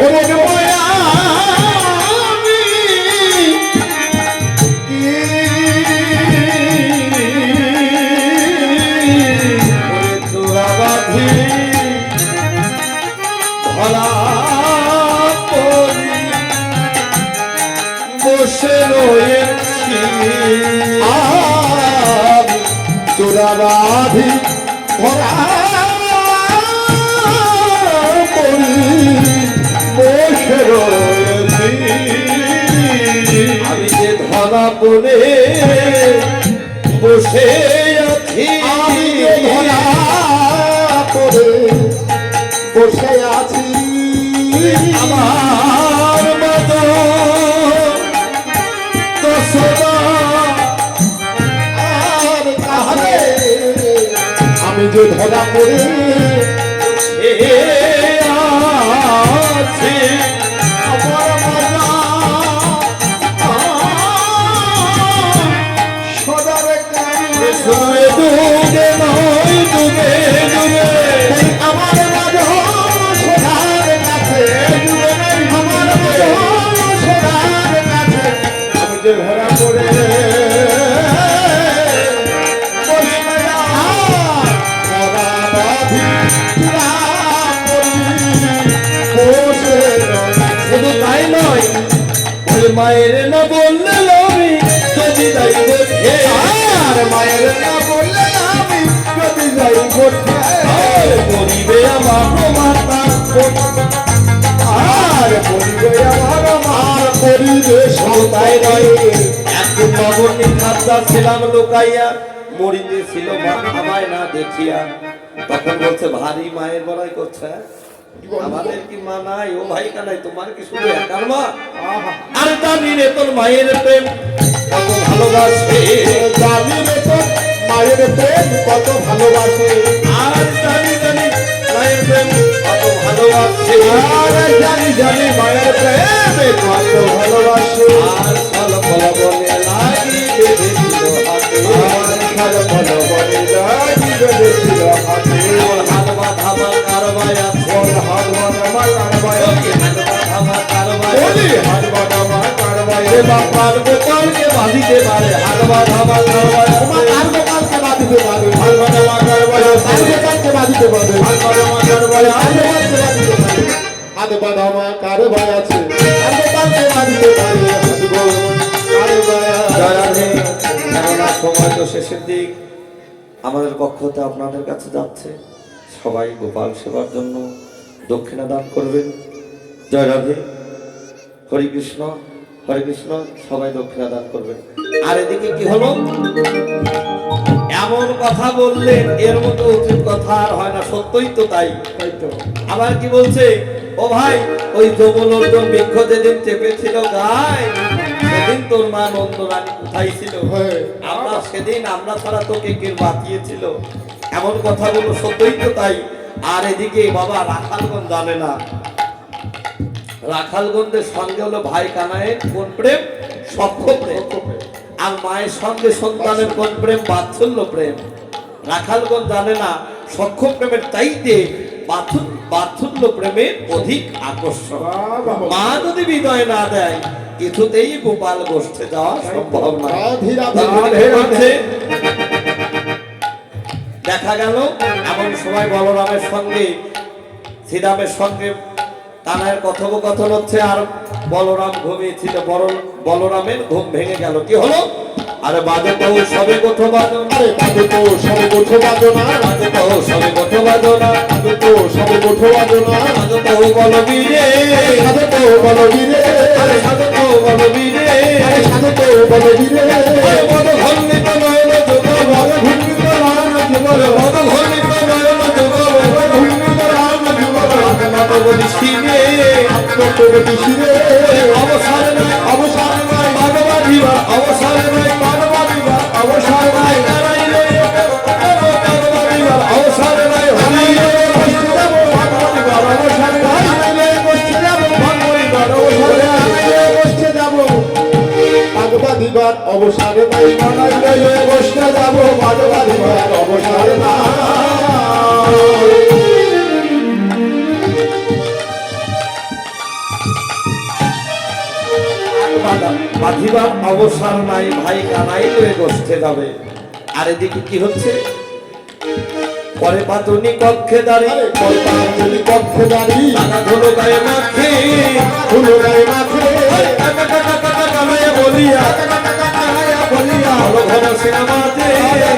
ওরে মায়া আমি কি ওরে তোরা বাঁধি ধরা পড়ি বসে রয়েছি, আর তোরা বাধি ধরা করি বসে রয়েছি। আমি যে ধরা পড়ে বসে আছি, আমি যে ধরা পড়ে বসে আছি আমার মতো দশরা আর কাহারে আমি যে ধরা পড়ে এ আছে, আমার মজা সদার কাছে শুয়ে ডুবে নয় ডুবে ডুবে আমার মজা সদার কাছে আমার মজা সদার কাছে আমি যে ধরা পড়ে শুধু তাই নয়, ওই মায়ের না বললে আমি যদি তাই বোঝে, আর মায়ের না বললে আমি যদি যাই করতে গরিবে আমার মাতা, আর বলবে আমার মার পরিবেশ শুধু তাই নয়, একদিন নবনী খাদ্যা ছিলাম লোকাইয়া, মরিতে ছিল মা আমায় না দেখিয়া, তখন বলছে ভারী মায়ের বড়াই করছে, আমাদের কি মা নাই? ও ভাই কানাই, তোমার কি শুধু একার মা? আরে জানি রে তোর মায়ের প্রেম কত ভালোবাসে, জানি রে তোর মায়ের প্রেম কত ভালোবাসে আর জানি জানি মায়ের প্রেম কত ভালোবাসে, আর জানি জানি মায়ের প্রেমে কত ভালোবাসে আর ফল ফল বনে লাগি বেঁধেছিল হাতে, আর খাল ভালো বলে রাজি বেঁধেছিল হাতে ওর হাত বাঁধা আমার কারবাই আছে, ওর হাত বাঁধা কারবাই ওই হাত বাঁধা আমার কারবাই বলি আছে, হাত বাঁধা কারবাই এ বাপার গোপালকে বাঁধিতে পারে, হাত বাঁধা আমার কারবাই তোমার আছে, আর গোপালকে বাঁধিতে পারে হাত বাঁধা আমার কারবাই আর আছে, গোপালকে বাঁধিতে পারে হাত বাঁধা আমার কারবাই আছে, হাত বাঁধা কারবাই আছে আর গোপালকে বাঁধিতে পারে জয় রাধে। কেননা সময় তো শেষের দিক, আমাদের পক্ষ হতে আপনাদের কাছে যাচ্ছে, সবাই গোপাল সেবার জন্য দক্ষিণা দান করবেন। জয় রাধে, হরে কৃষ্ণ হরে কৃষ্ণ, সবাই দক্ষিণা দান করবেন। আর এদিকে কি হলো, এমন কথা বললেন, এর মতো উচিত কথা আর হয় না, সত্যই তো তাই। আবার কি বলছে, ও ভাই ওই যমুনার বৃক্ষ যেদিন চেপেছিল গায়ে, সেদিন তোর মা নন্দরানী কোথায় ছিল? আমরা সেদিন আমরা ছাড়া তোকে কে বাঁচিয়েছিল? এমন কথা বলো, সত্যই তো তাই। আর এদিকে বাবা রাখালগঞ্জ জানে না, রাখালগঞ্জের সঙ্গে হলো ভাই কানাইয়ের কোন প্রেম? সখ্য প্রেম। আর মায়ের সঙ্গে সন্তানের কোন প্রেম? বাৎসল্য প্রেম। রাখালগঞ্জ জানে না সখ্য প্রেমের চাইতে বাৎসল্য প্রেমের অধিক আকর্ষণ। বাবা মা যদি বিনয় না দেয় কিছুতেই গোপাল গোষ্ঠে যাওয়া সম্ভব নয়। রাধে রাধে রাধে রাধে। দেখা গেল এমন সময় বলরামের সঙ্গে শ্রীরামের সঙ্গে কানাইয়ের কথোপকথন হচ্ছে, আর বলরাম ঘুমিয়েছিল। বলরামের ঘুম ভেঙে গেল। কি হলো? আরে বাজে তো সবে কোঠো বাজন, আরে বাজে তো সবে কোঠো বাজনা, বাজে তো সবে কোঠো বাজনা, বাজে তো সবে কোঠো বাজনা, বাজে তো বলবীরে, সাধে তো বলবীরে, আরে সাজে তো বলবীরে, আরে সাধে তো বলবীরে, আরে বল ঘন্নিত নয়ন যুগল, বল ঘন্নিত নয়ন যুগল, বল ঘন্নিত নয়ন যুগল, বল ঘন্নিত নয়ন যুগল, আত্মনাথ বলিসিরে, আত্মপ্রগতিশীরে, অবসর নাই, অবসর নাই, মানবা দিবা, অবসর নাই, মানবা দিবা, অবসর নাই, নারাইলে, মানবা দিবা, অবসর নাই, হরিলে, বসতে যাবো, মানবা দিবা, অবসর নাই, আইলে বসতে যাবো, মানবা দিবা, অবসর নাই, আইলে বসতে যাবো, পাগবা দিবার অবসর নাই, আইলে বসতে যাবো, পাগবা দিবার অবসর নাই। বাঁধিবার অবসর নাই, ভাই কানাই লয়ে বসতে যাবে। আর এদিকে কি হচ্ছে? পরে পাতুনি কক্ষে দাঁড়িয়ে আরে কল্পাঞ্জলি কক্ষে দাঁড়িয়ে, টাকা ধুলো গায়ে মাখে, ধুলো গায়ে মাখে, টাকা টাকা টাকা কানাইয়া বলিয়া, বলিয়া ঘন ঘন সিনেমাতে,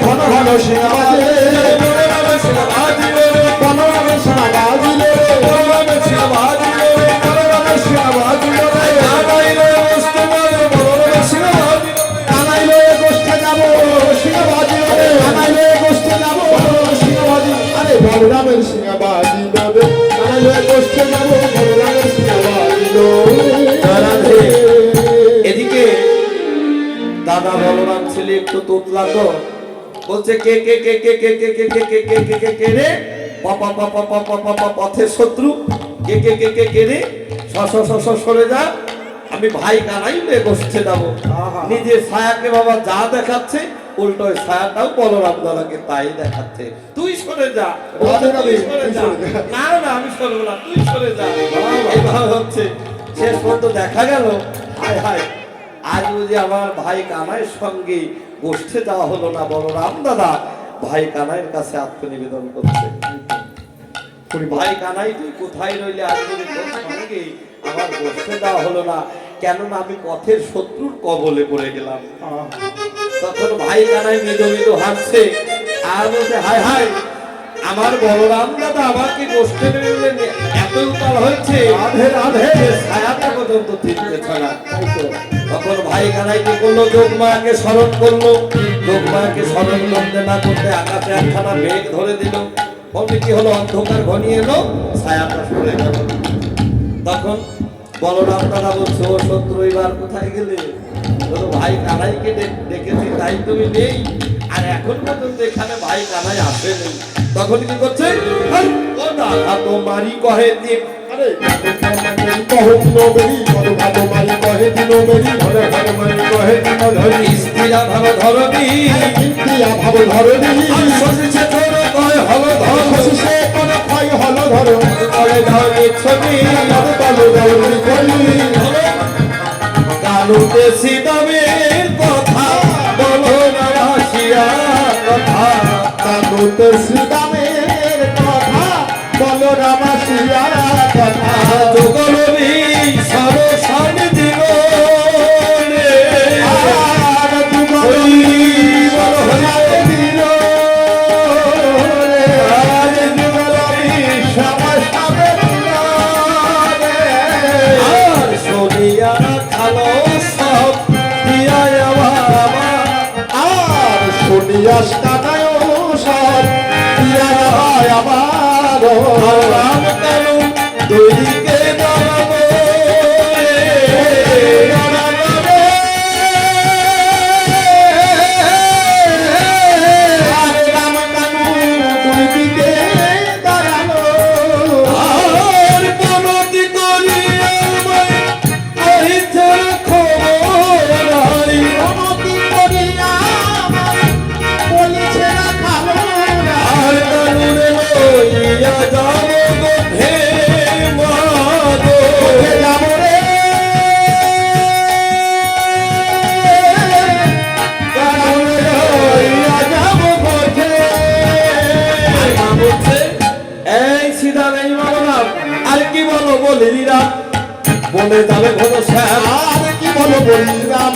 ঘন ঘন সিনা বাজে, মনোরমে সিনেমা দিল রে, মনোরমে সিনা বাজিলে, মনোরমে সিনেমা দিল রে, মনোরমে সিনা বাজিলে, কানাই লয়ে বসতে যাবে, মনোরমে সিনেমা দিল রে। কানাইলে বসতে যাবো, সিনা বাজিলে, কানাইলে বসতে যাবো, সিনা বাজিলে, আরে বলরামের সিনা বাজিল রে, কানাইলে বসতে যাবো, বলরামের সিনা বাজিল রাধে। রে। এদিকে দাদা বলরাম ছেলে একটু তোতলা তো, বলছে কে কে কে কে কে কে কে কে কে কে কে কে কে রে, পাপা পাপা পাপা পাপা পথের শত্রু, কে কে কে কে কে রে, সরে যা, আমি ভাই কানাই লে বসছে যাবো। নিজের ছায়াকে বাবা যা দেখাচ্ছে, উল্টো ওই ছায়াটাও বলরাম দাদাকে তাই দেখাচ্ছে। তুই সরে যা, রাধে রাধে, তুই সরে যা। তুই সরে যা। না না আমি সরবো না, তুই সরে যা। এইভাবে হচ্ছে। শেষ পর্যন্ত দেখা গেল, হায় হায়, আজ বুঝি আমার ভাই কানাইয়ের সঙ্গে গোষ্ঠে যাওয়া হলো না। বলরাম দাদা ভাই কানাইয়ের কাছে আত্মনিবেদন করছে। ভাই কানাই তুই কোথায় রইলে, আজ বুঝি তোর সঙ্গে আমার গোষ্ঠে যাওয়া হলো না, কেননা আমি পথের শত্রুর কবলে পড়ে গেলাম। তখন ভাই কানাই মৃদু মৃদু হাসছে আর বলছে, হায় হায়, আমার বলরাম দাদা আমাকে গোষ্ঠে নিয়ে এত উতাল হয়েছে, রাধে রাধে। ছায়াটা পর্যন্ত তিনতেছে না। তখন ভাই কানাই কি করলো, যোগমায়াকে স্মরণ করলো। যোগমায়াকে স্মরণ করতে না করতে আকাশে একখানা মেঘ ধরে দিল। বলতে কি হলো, অন্ধকার ঘনিয়ে এলো, ছায়াটা সরে গেল। তখন বলরাম দাদা বলছে, ও শত্রু এবার কোথায় গেলে? বলো, ভাই কানাইকে দেখেছি তাই তুমি নেই, আর এখন পর্যন্ত এখানে ভাই কানাই আসেনি। তখন কি করছে, "হাই, ও দাদা তোমারই কহে দিয়ে আরে কহে দিল বেরি, বড় ভালো মারি কহে দিল বেরি, বড় ভালো মারি কহে দিল ধরি, স্ত্রীরা ভালো ধরবি, ইন্দ্রিয়া ভাব ধরনি, আর শশীছে তোর কয় হলো ধর, শশীষে কোন ক্ষয় হল ধরো, করে ধরে ছবি, তবে বলো দৌড়ি করি, কালুতে সিদামের কথা বলো না আসিয়া কথা, কানুতে শ্রীরামের কথা, বলো রামাসিয়া কথা, যোগলবি সরসান দিল রে, আর যুগল বলো হরিয়াতে দিল রে, আর যুগল শ্যামাসাবে দিল রে, আর শুনিয়া খালো সব দিয়া আমার, আর শুনিয়া কানায় সব দিয়া হয় আমার, রাম কানু দুইদিকে দাঁড়া বলে যাবে ঘনশ্যাম আর কি বলো বলিরাম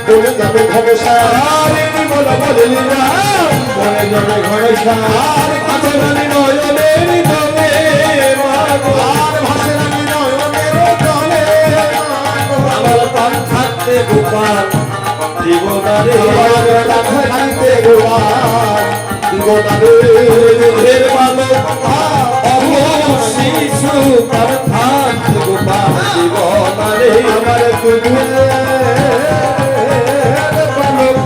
বলে যাবে ঘনশ্যাম আর কি বলে বলিলাম বলে যাবে ঘনশ্যাম আর কাছে রানী নয়নের জলে মাগো আর ভাসে রানী নয়নের জলে আমার প্রাণ থাকতে গোপাল জীবনারে আমার রাধা খাইতে গোপাল জীবনারে দুধের বালক অমর শিশু তার থাকতে গোপাল জীবনারে আমার দুধের বালক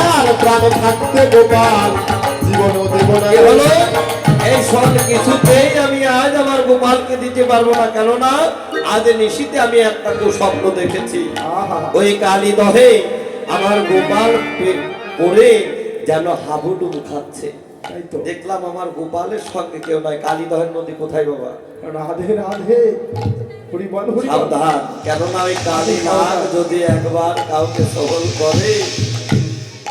আর প্রাণ থাকতে গোপাল জীবন কি হলো এই সব কিছুতেই আমি আজ আমার গোপালকে দিতে পারবো না, কেননা আজ নিশীতে আমি একটা স্বপ্ন দেখেছি। ওই কালী দহে আমার গোপাল পড়ে যেন হাবুডুবু খাচ্ছে। তাই তো দেখলাম আমার গোপালের সঙ্গে কেউ নয়। কালী দহের নদী কোথায় বাবা? রাধে রাধে হরিবল হরিবল সাবধান, কেননা ওই কালী নাগ যদি একবার কাউকে সবল করে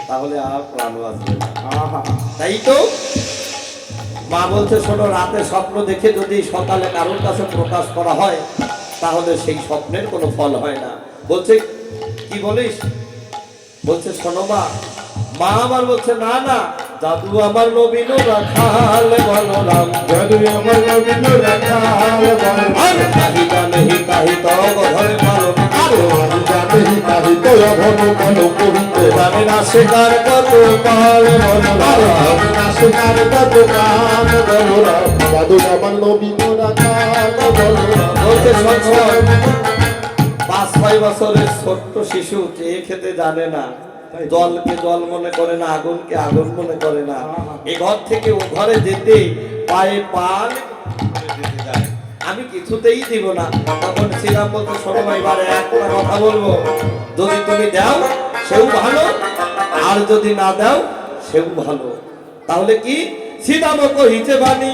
তাহলে আর প্রাণ বাঁচবে না। আহা তাই তো মা বলছে, শোনো, রাতে স্বপ্ন দেখে যদি সকালে কারোর কাছে প্রকাশ করা হয় তাহলে সেই স্বপ্নের কোনো ফল হয় না। বলছে কি বলিস? বলছে শোনো মা। মা আমার বলছে না না, জাদু আমার নবীন রাখাল বলরাম, জাদু আমার নবীন রাখাল বল আর কাহিতা নেহি কাহিত ঘরে পালন, আরে আমি জানি তাহি তো অভন বল করিতে জানে না শেখার কত পাল আরে বলরাম। আমি না শোনার কত কাম বলরাম জাদু আমার নবীন রাখাল বলরাম বলছে শোন, 5-6 বছরের ছোট্ট শিশু চেয়ে খেতে জানে না, জলকে জল মনে করে না, আগুনকে আগুন মনে করে না। এ ঘর থেকে ও ঘরে যেতে পায়ে পান যেতে যায়। আমি কিছুতেই দিব না। তখন শ্রীরাম বলতে, শোনো ভাই, এবারে একটা কথা বলবো, যদি তুমি দাও সেও ভালো, আর যদি না দাও সেও ভালো। তাহলে কি? শ্রীরাম কহিছে বাণী,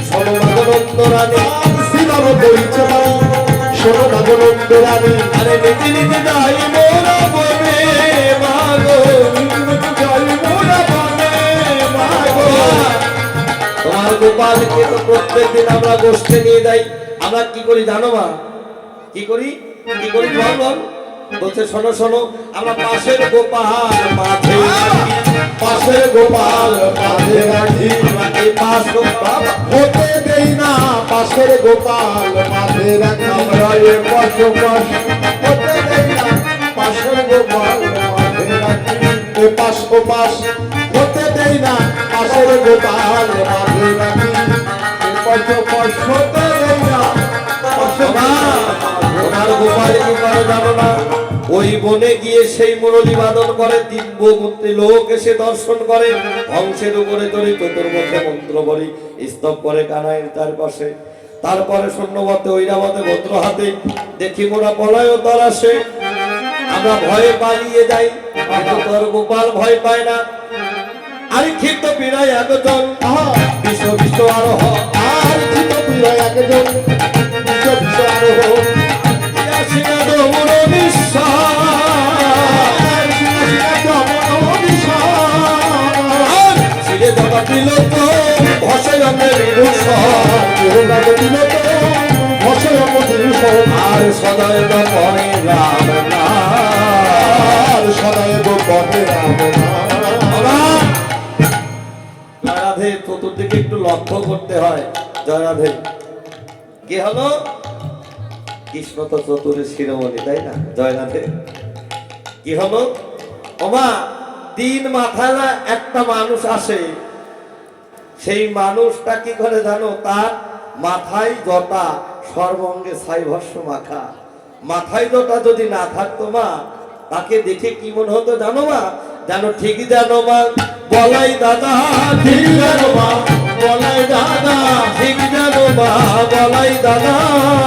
শোনো নন্দ রানী, শ্রীরাম কইছে বাণী শোনো নন্দ রানী আরে নীতি নীতি যাই মোরা বনে মাগো, যাই মোরা বনে মাগো। তোমার গোপালকে তো প্রত্যেকদিন আমরা গোষ্ঠে নিয়ে যাই। আমরা কি করি জানো মা? কি করি কি করি বল বল। বলছে শোনো শোনো, আমরা পাশের গোপাল মাঝে রাখি, পাশের গোপাল মাঝে রাখি এই পাশ গোপাল হতে দেই না পাশের গোপাল মাঝে রাখি আমরা এ পাশ গোপাল হতে দেই না পাশের গোপাল মাঝে রাখি এ পাশ ও পাশ হতে দেই না পাশের গোপাল মাঝে রাখি এ পাশ ও পাশ হতে দেই না পাশের ওনার গোপাল কি করে জানো না? ওই বনে গিয়ে সেই মুরলী বাদন করে, দিব্যমূর্তি লোক এসে দর্শন করে, ধ্বংসের উপরে চড়ে চতুর্মুখে মন্ত্র বলি স্তব করে কানাইয়ের চারপাশে। তারপরে শূন্যবতে ঐরাবতে ভদ্র হাতে দেখি মোরা পলায় তার আসে। আমরা ভয়ে পালিয়ে যাই, কিন্তু তোর গোপাল ভয় পায় না। আরে ক্ষিপ্ত পীড়ায় একজন বিশ্ব বিশ্ব আরোহ, আর ছিল প্রিয় একজন বিশ্ব বিশ্ব আরোহ আসিয়া ডমর আর ছিঁড়ে জগা দিল তো ভসে রঙের বিভূষণ, আর সদয় পরে রাম নাম। জয় রাধে। চতুর্দিকে একটু লক্ষ্য করতে হয়। জয় রাধে। কি হলো? কৃষ্ণ তো চতুরের শিরোমণি, তাই না? জয় রাধে। কি হলো? ওমা, 3 মাথায় একটা মানুষ আসে। সেই মানুষটা কি করে জানো? তার মাথায় জটা, সর্বঙ্গে ছাইভস্য মাখা। মাথায় জটা যদি না থাকতো মা, তাকে দেখে কি মনে হতো জানো মা? জানো ঠিক জানো মা, বলাই দাদা ঠিক জানো মা, বলাই দাদা ঠিক জানো মা, বলাই দাদা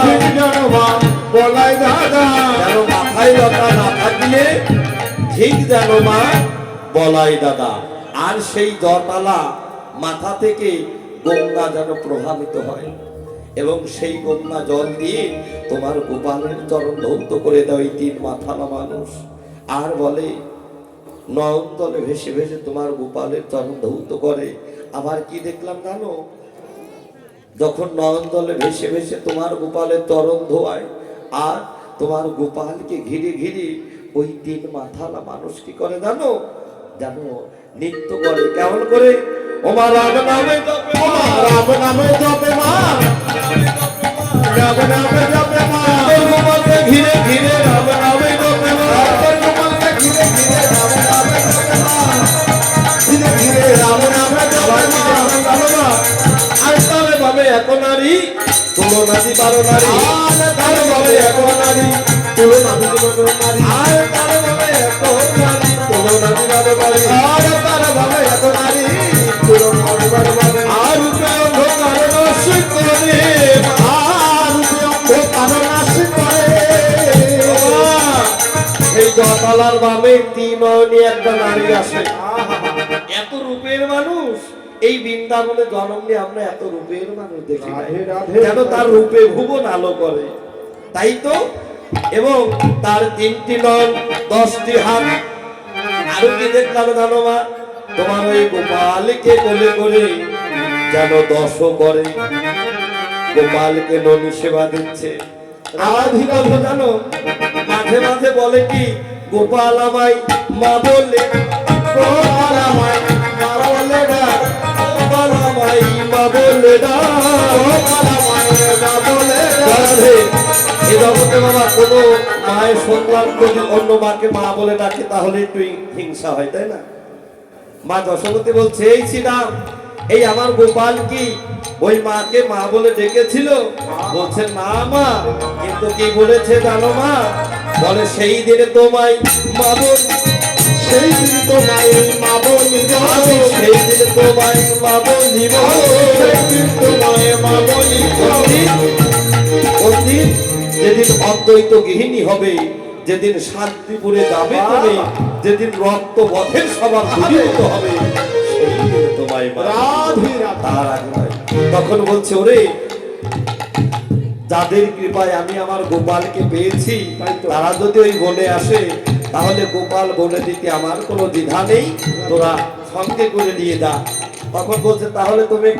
ঠিক জানো মা, বলাই দাদা। যেন মাথায় জটা না থাকলে ঠিক জানো মা, বলাই দাদা। আর সেই জটালা মাথা থেকে গঙ্গা যেন প্রভাবিত হয়, এবং সেই গঙ্গা জল দিয়ে তোমার গোপালের চরণ ধৌত করে দেয় 3 মাথালা মানুষ। আর বলে নয়ন তলে ভেসে ভেসে তোমার গোপালের চরণ ধৌত করে। আবার কি দেখলাম জানো? যখন নয়ন জলে ভেসে ভেসে তোমার গোপালের তরণ ধোয়ায়, আর তোমার গোপালকে ঘিরে ঘিরে ওই তিন মাথালা মানুষ কি করে জানো জানো নৃত্য করে। কেমন করে? ওমা রাম নামে জপে মা, রাম নামে জপে মা, রাম নামে জপে মা, গোপালকে ঘিরে ঘিরে রাম নামে জপে মা, গোপালকে ঘিরে ঘিরে রাম নামে জপে মা, ঘিরে ঘিরে রাম নামে জপে মা। আর তারে ভাবে এত নারী তুলনা দিবার নারী, তারে ভাবে এত নারী তুলনা দিবার নারী, আর তারে ভাবে এত নারী তুলনা দিবার নারী, আর তারে ভাবে এত নারী তুলনা দিবার নারী, আর রূপে অন্ধকার নাশ করে, আর অন্ধকার নাশ করে। এই জটালার বামে তিন নয়নী একটা নারী আসে। এত রূপের মানুষ এই বৃন্দাবনে জন্ম নিয়ে আমরা এত রূপের মানুষ দেখি নাই। রাধে রাধে। যেন তার রূপে ভুবন আলো করে, তাই তো। এবং তার 3টি নয়ন 10টি হাত। আরো কি দেখলাম জানো মা? তোমার ওই গোপালকে কোলে করে যেন দশ করে গোপালকে ননী সেবা দিচ্ছে। রাধিকা জানো মাঝে মাঝে বলে কি, গোপাল আমায় মা বলে, গোপাল আমায় মা বলে ডাক, গোপাল আমায় মা বলে ডাক। গোপাল আমায় মা বলে ডাক। রাধে, এ জগতে বাবা কোনো মায়ের সন্তান যদি অন্য মাকে মা বলে ডাকে তাহলে একটু হিংসা হয়, তাই না? মা যশোমতী বলছে, এই শ্রীরাম, এই আমার গোপাল কি ওই মাকে মা বলে ডেকেছিল? বলছে না মা, কিন্তু কি বলেছে জানো মা? বলে সেই দিনে তোমায় মা বল, সেই দিন তোমায় মা বলিব, আমি সেই দিনে তোমায় মা বলিব, সেই দিন তোমায় মা বলিব। কোনদিন? যেদিন অদ্বৈত গৃহিণী হবে, যেদিন শান্তিপুরে যাবে তুমি, যেদিন রক্ত বধের সভা দূরীভূত হবে, সেই দিনে তোমায় মা বলিব। রাধে রাধে। তার আগে নয়। তখন বলছে, ওরে যাদের কৃপায় আমি আমার গোপালকে পেয়েছি, তারা যদি ওই বনে আসে তাহলে গোপাল বলে দিতে আমার কোনো দ্বিধা নেই, তোরা সঙ্গে করে নিয়ে যা। তখন বলছে, তাহলে তুমি একটু